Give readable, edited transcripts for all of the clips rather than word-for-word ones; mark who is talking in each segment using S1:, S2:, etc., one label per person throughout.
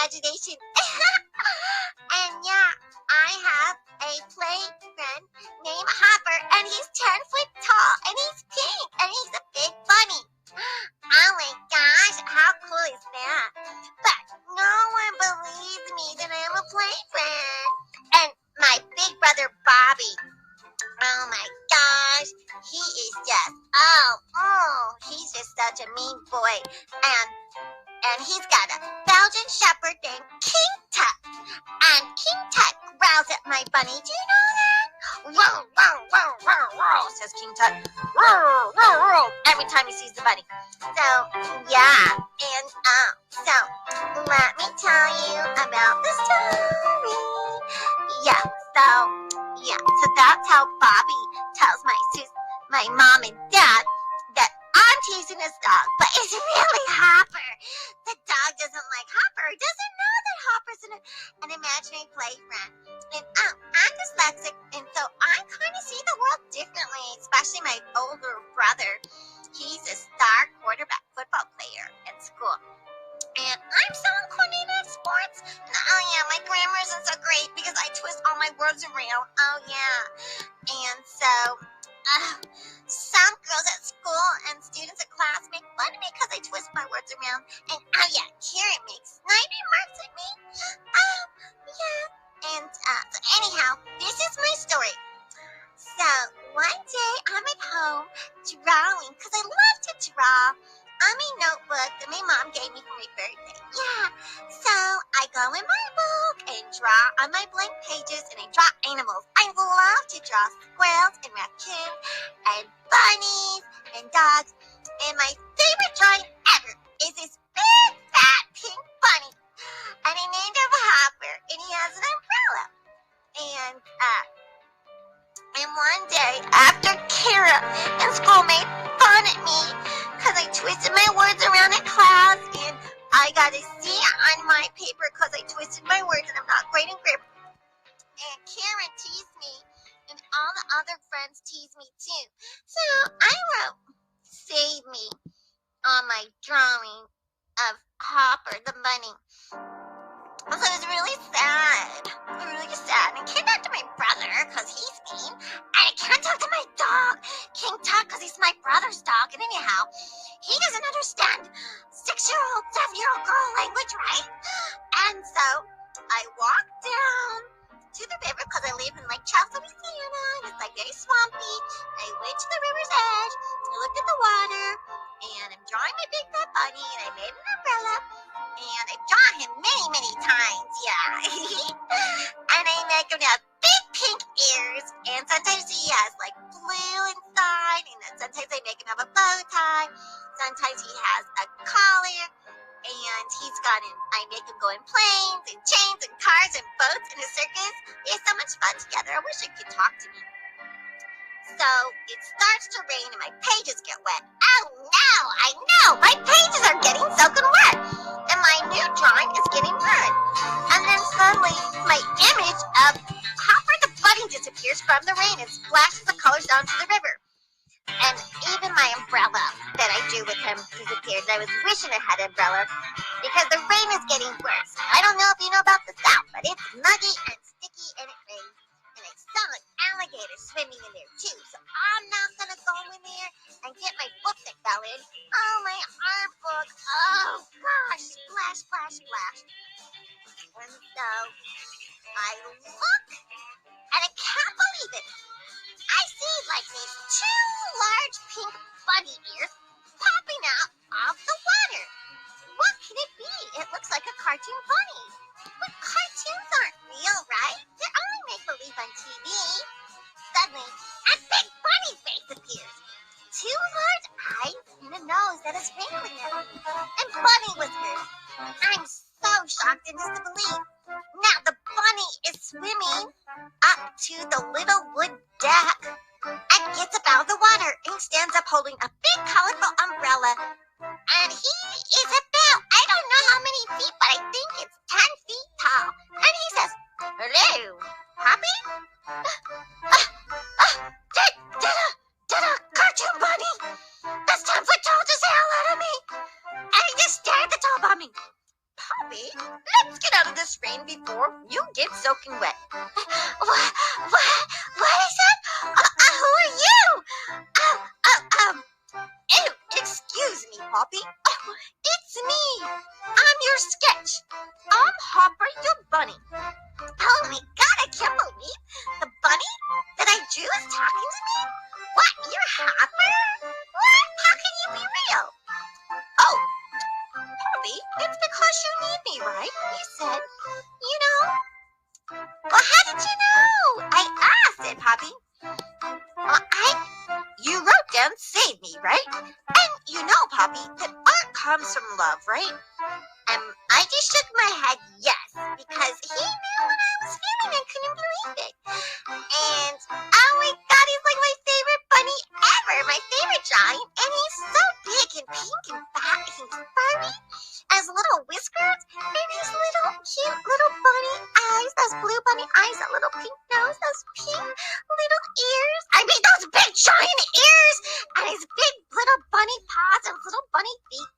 S1: imagination. And yeah, I have a play friend named Hopper, and he's 10 foot tall, and he's pink, and he's a big bunny. Oh my gosh, how cool is that? But no one believes me that I'm a play friend. And my big brother Bobby, oh my gosh, he is just, he's just such a mean boy. And he's got a Belgian Shepherd named King Tut. And King Tut growls at my bunny. Do you know that? Row, row, row, row, row, says King Tut. Row, row, row, every time he sees the bunny. So, yeah. And, so, let me tell you about the story. So that's how Bobby tells my mom and dad that I'm teasing his dog, but it's really Hopper. The dog doesn't like Hopper. He doesn't know that Hopper's an imaginary play friend. And I'm dyslexic, and so I kind of see the world differently, especially my older brother. He's a star quarterback football player at school. And I'm so uncoordinated at sports. And, oh yeah, my grammar isn't so great because I twist all my words around. Oh yeah. And so some girls at school and students at class make fun of me because I twist my words around. And oh yeah, Karen makes snide remarks at me. Oh yeah. And so anyhow, this is my story. So one day I'm at home drawing because I love to draw on my notebook that my mom gave me for my birthday. Yeah. So I go in my book and draw on my blank pages, and I draw animals. I love to draw squirrels and raccoons and bunnies and dogs. And my favorite drawing ever is this big fat pink bunny. And I named him Hopper, and he has an umbrella. And one day, after Kara in school made fun at me because I twisted my words around in class, and I got a C on my paper because I twisted my words, and I'm not great in grammar. And Karen teased me, and all the other friends teased me too. So I wrote "Save Me" on my drawing of Hopper the bunny. So it was really sad. And I can't talk to my brother because he's mean. And I can't talk to my dog, King Tut, because he's my brother's dog. And anyhow, he doesn't understand 6-year-old, 7-year-old girl language, right? And so I walked down to the river because I live in Lake Charles, Louisiana. And it's like very swampy. I went to the river's edge. I looked at the water. And I'm drawing my big fat bunny. And I made an umbrella. And I draw him many, many times, yeah. And I make him have big pink ears. And sometimes he has like blue inside. And then sometimes I make him have a bow tie. Sometimes he has a collar. And I make him go in planes and chains and cars and boats in a circus. We have so much fun together. I wish I could talk to me. So it starts to rain and my pages get wet. Oh no, I know, my pages are getting soaking wet. And my new drawing is getting ruined. And then suddenly my image of Hopper the bunny disappears from the rain and splashes the colors down to the river. And even my umbrella that I drew with him disappeared. And I was wishing I had an umbrella because the rain is getting worse. I don't know if you know about the South, but it's muggy and sticky and it rains. And I saw an alligator swimming in there too. So I'm not going to go in there and get my book that fell in. Oh, my art book. Oh, gosh. Splash, splash, splash. And so I look and I can't believe it. I see like these 2 large pink bunny ears popping out of the water. What can it be? It looks like a cartoon bunny. But cartoons aren't real, right? They're only make-believe on TV. Suddenly, a big bunny face appears. 2 large eyes and a nose that is wrinkling and bunny whiskers. I'm so shocked in disbelief. Now the bunny is swimming up to the little wood deck and gets up out of the water and stands up holding a big colorful umbrella. And he is about, I don't know how many feet, but I think it's 10 feet tall. And he says, "Hello, Poppy?" Did a cartoon bunny that's 10 foot tall just say hello to me? And he just stared at the top of me. Poppy, Poppy, let's get out of this rain before you get soaking wet. What is that? Who are you? Ew, excuse me, Poppy. Oh, it's me. I'm your sketch. I'm Hopper, your bunny. Oh my God, I can't believe the bunny that I drew is talking to me. What, you're Hopper? What? How can you be real? Oh, Poppy, it's because you need me, right? You said, you know. Well, how did you know? I asked it, Poppy. Well, you wrote down save me, right? And you know, Poppy, that art comes from love, right? I just shook my head yes, because he knew what I was feeling and couldn't believe it. And oh my God, he's like my favorite bunny ever, my favorite giant. And he's so big and pink and fat and furry, has little whiskers, and his little cute little bunny eyes, those blue bunny eyes, that little pink nose, those pink little ears. I mean, those big giant ears, and his big little bunny paws and his little bunny feet.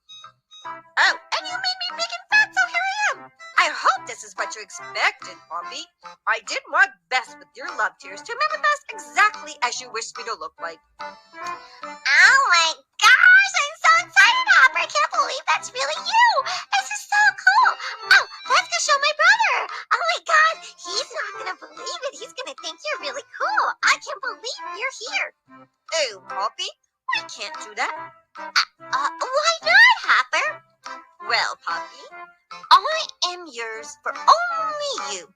S1: Oh, and you made me big and fat, so here I am. I hope this is what you expected, Poppy. I did my best with your love tears to manifest exactly as you wished me to look like. Oh my gosh, I'm so excited, Hopper. I can't believe that's really you. This is so cool. Oh, let's go show my brother. Oh my God, he's not going to believe it. He's going to think you're really cool. I can't believe you're here. Oh, Poppy, we can't do that. Why not, Hopper? Well, Poppy, I am yours for only you.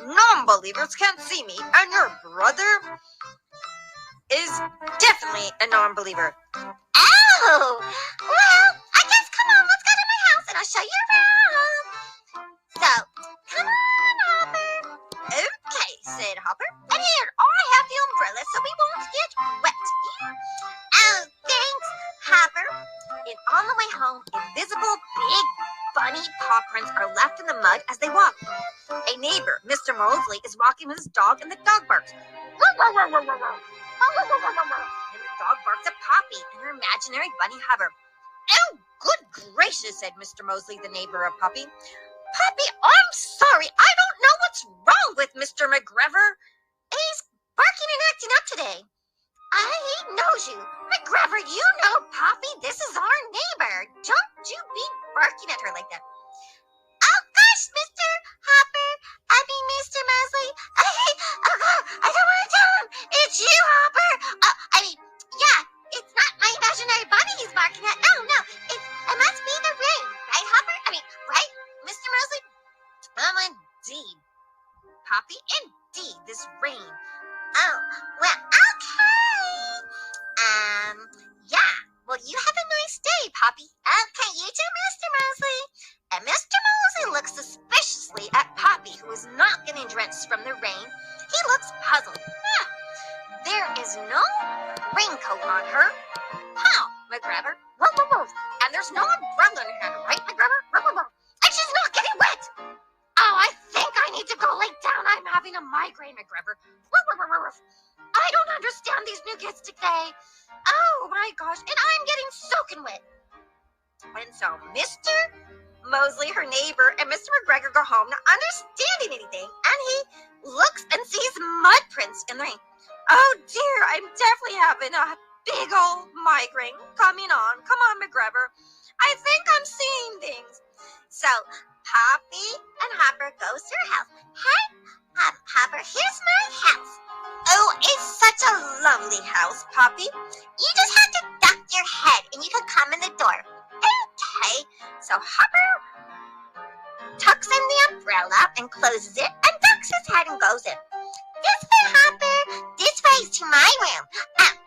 S1: Non-believers can't see me, and your brother is definitely a non-believer. Oh, well, I guess come on, let's go to my house and I'll show you around. So, come on, Hopper. Okay, said Hopper. And here, I have the umbrella so we won't get wet. Oh, thanks, Hopper. And on the way home, invisible big bunny paw prints are left in the mud as they walk. A neighbor, Mr. Mosley, is walking with his dog and the dog barks. And the dog barks at Poppy and her imaginary bunny Hopper. Oh, good gracious, said Mr. Mosley, the neighbor of Poppy. Poppy, I'm sorry. I don't know what's wrong with Mr. McGregor. He's barking and acting up today. He knows you. McGregor, you know Poppy. This is our neighbor. Don't you be barking at her like that. Oh, gosh, Mr. Hopper. I mean, Mr. Mosley. Oh, God, I don't want to tell him. It's you, Hopper. Yeah, it's not my imaginary bunny he's barking at. No. It must be the rain. Right, Hopper? Right, Mr. Mosley? Indeed. Poppy, indeed, this rain. Oh, well, okay. Yeah. Well, you have a nice day, Poppy. Okay, you too, Mr. Mosley. And Mr. Mosley looks suspiciously at Poppy, who is not getting drenched from the rain. He looks puzzled. There is no raincoat on her. How, McGregor? And there's no umbrella in her hand, right, McGregor? And she's not getting wet. Oh, I think I need to go lay down. I'm having a migraine, McGregor. I don't understand these new kids today. Oh my gosh, and I'm getting soaking wet. And so Mr. Mosley, her neighbor, and Mr. McGregor go home not understanding anything, and he looks and sees mud prints in the rain. Oh dear, I'm definitely having a big old migraine coming on. Come on, McGregor. I think I'm seeing things. So Poppy and Hopper goes to her house. Hey, Hopper, here's my house. Oh, it's such a lovely house, Poppy. You just have to duck your head and you can come in the door. Okay, so Hopper tucks in the umbrella and closes it and ducks his head and goes in. This way, Hopper. This way to my room.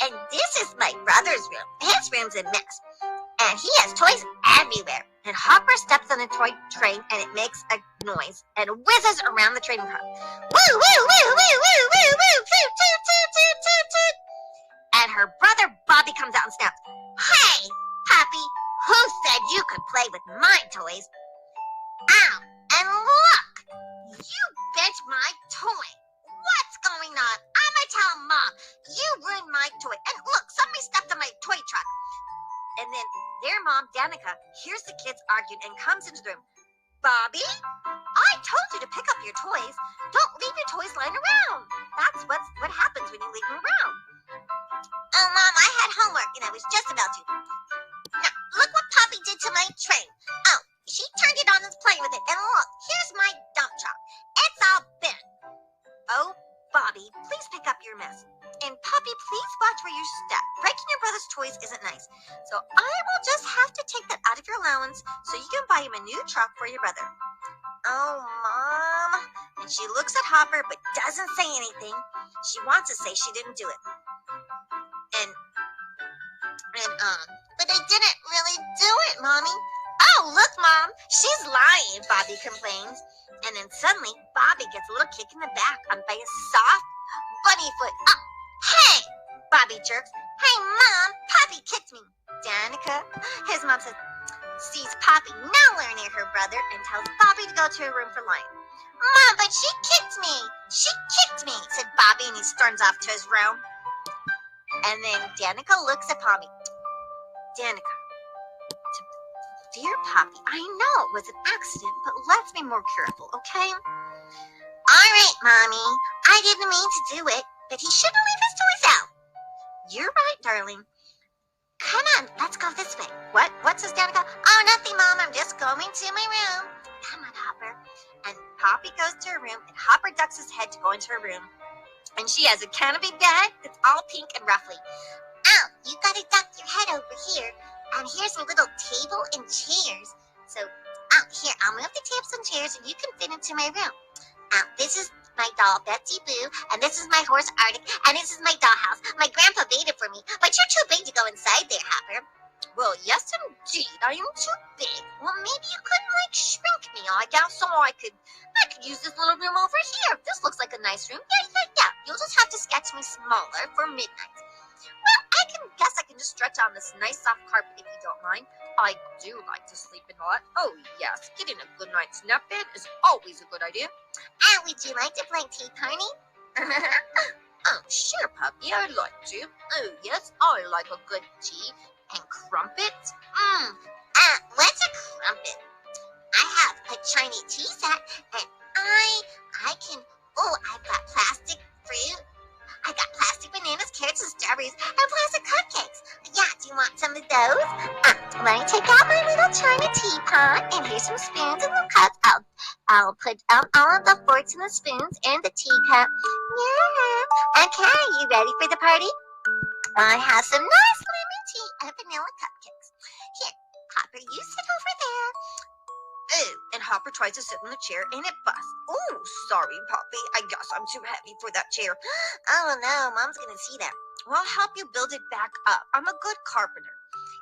S1: And this is my brother's room. His room's a mess. And he has toys everywhere. And Hopper steps on a toy train and it makes a noise and whizzes around the trading car. Woo, woo, woo, woo, woo, woo, woo, toot, toot, toot, toot, toot, toot. And her brother Bobby comes out and snaps. Hey, Poppy, who said you could play with my toys? Ow, and look, you bent my toy. What's going on? I'm gonna tell Mom. You ruined my toy. And look, somebody stepped on my toy truck. And then their mom, Danica, hears the kids arguing and comes into the room. Bobby, I told you to pick up your toys. Don't leave your toys lying around. That's what happens when you leave them around. Oh, Mom, I had homework and I was just about to. Now, look what Poppy did to my train. Oh, she turned it on and was playing with it. And look, here's my dump truck. It's all bent. Oh, Bobby, please pick up your mess. And Poppy, please watch where you step. Breaking your brother's toys isn't nice. So I will just have to take that out of your allowance so you can buy him a new truck for your brother. Oh, Mom. And she looks at Hopper but doesn't say anything. She wants to say she didn't do it. But I didn't really do it, Mommy. Oh, look, Mom. She's lying, Bobby complains. And then suddenly, Bobby gets a little kick in the back by a soft bunny foot. Oh, hey! Bobby jerks. Hey, Mom, Poppy kicked me. Danica, his mom sees Poppy nowhere near her brother and tells Bobby to go to her room for lying. Mom, but she kicked me. She kicked me, said Bobby, and he storms off to his room. And then Danica looks at Poppy. Danica, dear Poppy, I know it was an accident, but let's be more careful, okay? All right, Mommy. I didn't mean to do it, but he shouldn't leave his toys out. You're right, darling. Come on, let's go this way. What? What, says Danica? Oh, nothing, Mom. I'm just going to my room. Come on, Hopper. And Poppy goes to her room, and Hopper ducks his head to go into her room. And she has a canopy bed that's all pink and ruffly. Oh, you gotta duck your head over here. And here's a little table and chairs. So, here, I'll move the tables and chairs and you can fit into my room. This is my doll, Betsy Boo, and this is my horse, Arctic, and this is my dollhouse. My grandpa made it for me, but you're too big to go inside there, Hopper. Well, yes, indeed, I am too big. Well, maybe you could, shrink me, I guess, so I could use this little room over here. This looks like a nice room. Yeah. You'll just have to sketch me smaller for midnight. Well, I can just stretch on this nice soft carpet if you don't mind. I do like to sleep in a lot. Oh, yes, getting a good night's nap in is always a good idea. Would you like to play tea party? Oh, sure, Puppy, I'd like to. Oh, yes, I like a good tea. And crumpets? What's a crumpet? I have a Chinese tea set, and I've got plastic fruit. I got plastic bananas, carrots, and strawberries, and plastic cupcakes. Yeah, do you want some of those? Let me take out my little China teapot, and here's some spoons and some cups. I'll put all of the forks and the spoons in the teacup. Yeah. Okay, you ready for the party? I have some nice lemon tea and vanilla cupcakes. Here, Hopper, you sit over there. Oh, and Hopper tries to sit in the chair and it busts. Oh, sorry, Poppy. I guess I'm too heavy for that chair. Oh, no, Mom's going to see that. Well, I'll help you build it back up. I'm a good carpenter.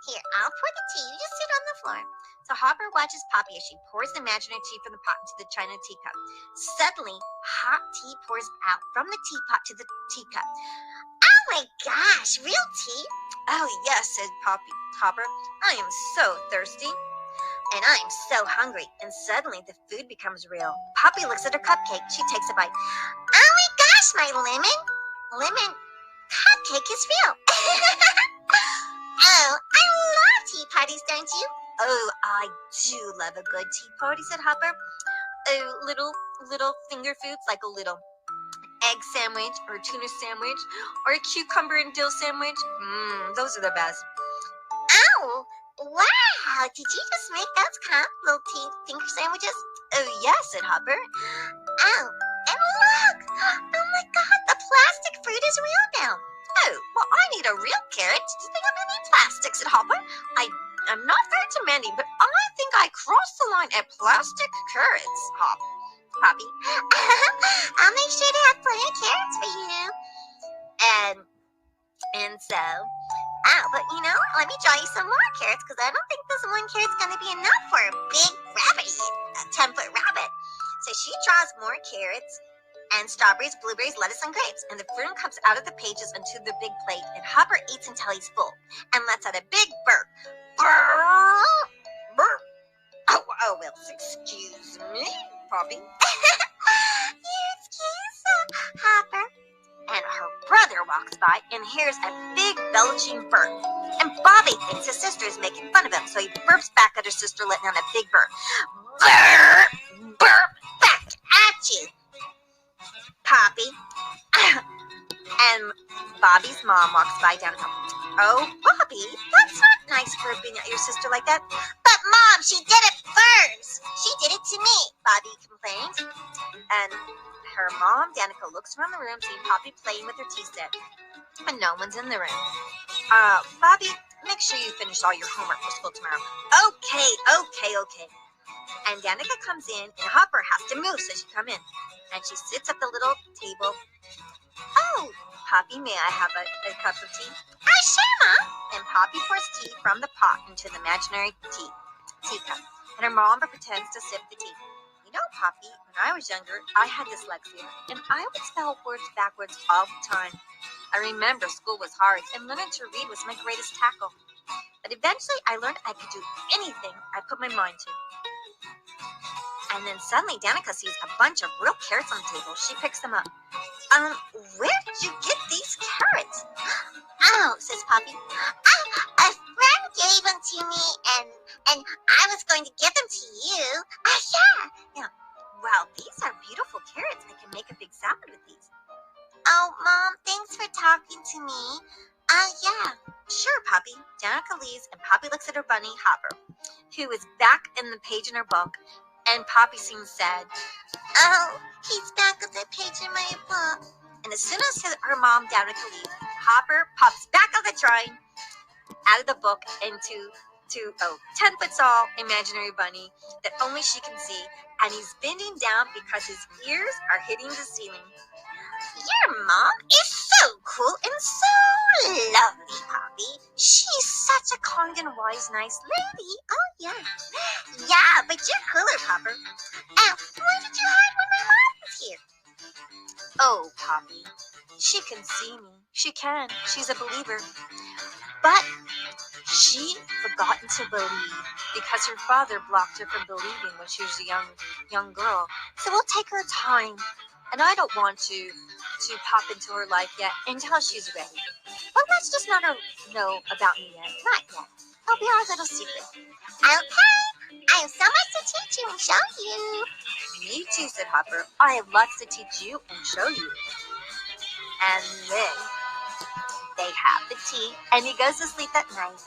S1: Here, I'll pour the tea. You just sit on the floor. So Hopper watches Poppy as she pours the imaginary tea from the pot into the China teacup. Suddenly, hot tea pours out from the teapot to the teacup. Oh my gosh, real tea? Oh yes, said Hopper. I am so thirsty. And I'm so hungry. And suddenly the food becomes real. Poppy looks at her cupcake. She takes a bite. Oh my gosh, my lemon cupcake is real. Oh, I love tea parties, don't you? Oh, I do love a good tea party, said Hopper. Oh, little finger foods like a little egg sandwich or tuna sandwich or a cucumber and dill sandwich. Those are the best. Oh, wow. Did you just make those little tea finger sandwiches? Oh, yes, said Hopper. Oh, and look. Oh, my God. The plastic fruit is real now. Oh, well, I need a real carrot. Do you think I'm going to need plastic, said Hopper? I'm not very demanding, but I think I crossed the line at plastic carrots, Poppy. I'll make sure to have plenty of carrots for you. And so, but let me draw you some more carrots because I don't think this one carrot's going to be enough for a big rabbit, a 10-foot rabbit. So she draws more carrots and strawberries, blueberries, lettuce, and grapes. And the fruit comes out of the pages into the big plate. And Hopper eats until he's full and lets out a big burp. Burp. Oh, well, excuse me, Poppy. Excuse Hopper. And her brother walks by and hears a big belching burp. and Bobby thinks his sister is making fun of him, so he burps back at her sister, letting out a big burp. Burp, burp, back at you, Poppy. And Bobby's mom walks by down and goes, "Oh, Bobby, that's not nice burping at your sister like that." "But Mom, she did it first. She did it to me," Bobby complains. And her mom, Danica, looks around the room, seeing Poppy playing with her tea set, and no one's in the room. Bobby, make sure you finish all your homework for school tomorrow." Okay. And Danica comes in, and Hopper has to move, so she come in. And she sits at the little table. "Oh, Poppy, may I have a cup of tea?" "Sure, Mom." And Poppy pours tea from the pot into the imaginary teacup. And her mom pretends to sip the tea. "You know, Poppy, when I was younger, I had dyslexia, and I would spell words backwards all the time. I remember school was hard, and learning to read was my greatest tackle. But eventually, I learned I could do anything I put my mind to." And then suddenly, Danica sees a bunch of real carrots on the table. She picks them up. "Where did you get these carrots?" "Oh," says Poppy, "a friend gave them to me, and I was going to give them to you." Yeah. "Wow, these are beautiful carrots. I can make a big salad with these." "Oh, Mom, thanks for talking to me." Yeah. "Sure, Poppy." Danica leaves, and Poppy looks at her bunny, Hopper, who is back in the page in her book, and Poppy seems sad. "Oh, he's back at the page in my book." And as soon as her mom, Danica, leaves, Hopper pops back out of the drawing, out of the book, into a 10-foot tall imaginary bunny that only she can see, and he's bending down because his ears are hitting the ceiling. "Your mom is so cool and so lovely, Poppy. She's such a kind and wise, nice lady." "Oh, yeah." "Yeah, but you're cooler, Popper. Why did you hide when my mom was here?" "Oh, Poppy, she can see me. She can. She's a believer. But she forgotten to believe because her father blocked her from believing when she was a young girl. So we'll take her time. And I don't want to pop into her life yet until she's ready. But let's just not know about me yet. Not yet. It'll be our little secret." "Okay. I have so much to teach you and show you." "Me too," said Hopper. "I have lots to teach you and show you." And then they have the tea, and he goes to sleep at night.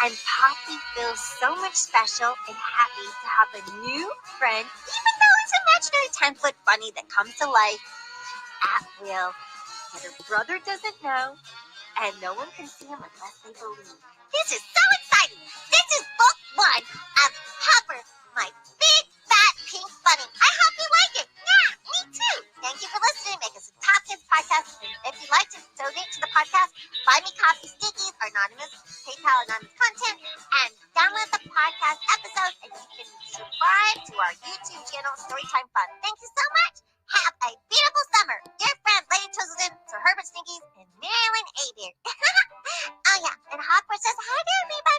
S1: And Poppy feels so much special and happy to have a new friend, even though it's an imaginary 10-foot bunny that comes to life at will. But her brother doesn't know, and no one can see him unless they believe. This is so exciting! This is book 1 of Hopper, my big, fat, pink bunny. I hope you like it. Yeah, me too. Thank you for listening. Make us a top 10 podcast. And if you'd like to donate to the podcast, buy me coffee stickies, anonymous, PayPal anonymous content, and download the podcast episodes. And you can subscribe to our YouTube channel, Storytime Fun. Thank you so much. Have a beautiful summer. Dear friend, Lady Twistleton, Sir Herbert Stinkies, and Marilyn A. Beard. Oh yeah, and Hopper says hi to everybody.